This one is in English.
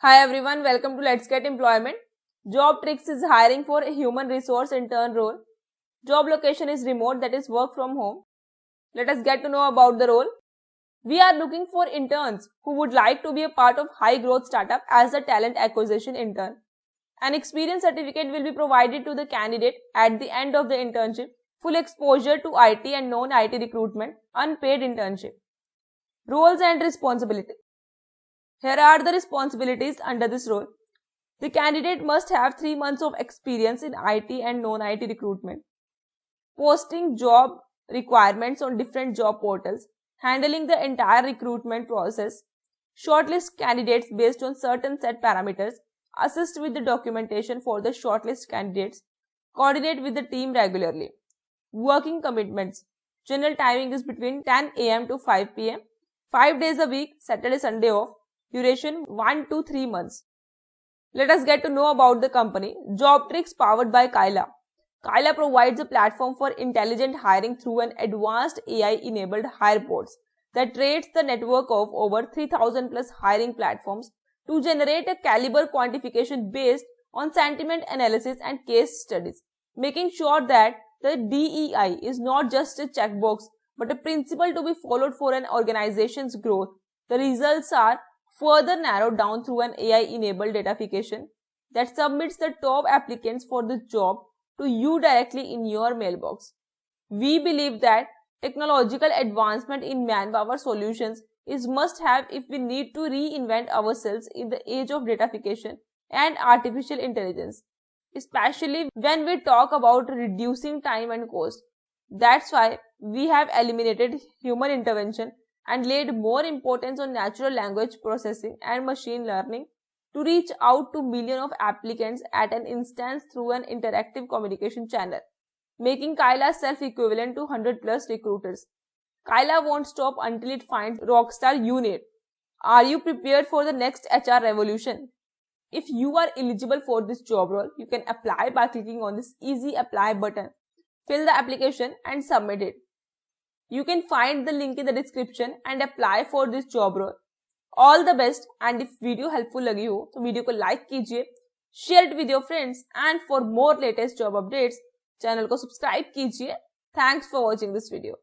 Hi everyone, welcome to Let's Get Employment. Jobtrix is hiring for a human resource intern role. Job location is remote, that is work from home. Let us get to know about the role. We are looking for interns who would like to be a part of high growth startup as a talent acquisition intern. An experience certificate will be provided to the candidate at the end of the internship. Full exposure to IT and non-IT recruitment, unpaid internship. Roles and responsibilities. Here are the responsibilities under this role. The candidate must have 3 months of experience in IT and non-IT recruitment. Posting job requirements on different job portals. Handling the entire recruitment process. Shortlist candidates based on certain set parameters. Assist with the documentation for the shortlist candidates. Coordinate with the team regularly. Working commitments. General timing is between 10 a.m. to 5 p.m. 5 days a week, Saturday, Sunday off. Duration 1 to 3 months. Let us get to know about the company. Jobtrix powered by Kyla. Kyla provides a platform for intelligent hiring through an advanced AI-enabled hire bots that rates the network of over 3,000 plus hiring platforms to generate a caliber quantification based on sentiment analysis and case studies, making sure that the DEI is not just a checkbox but a principle to be followed for an organization's growth. The results are further narrowed down through an AI-enabled datafication that submits the top applicants for the job to you directly in your mailbox. We believe that technological advancement in manpower solutions is must-have if we need to reinvent ourselves in the age of datafication and artificial intelligence, especially when we talk about reducing time and cost. That's why we have eliminated human intervention and laid more importance on natural language processing and machine learning to reach out to millions of applicants at an instance through an interactive communication channel, making Kyla self-equivalent to 100 plus recruiters. Kyla won't stop until it finds rockstar you need. Are you prepared for the next HR revolution? If you are eligible for this job role, you can apply by clicking on this easy apply button. Fill the application and submit it. You can find the link in the description and apply for this job role. All the best, and if video helpful लगी हो तो video को like कीजिए, share it with your friends and for more latest job updates channel को subscribe कीजिए. Thanks for watching this video.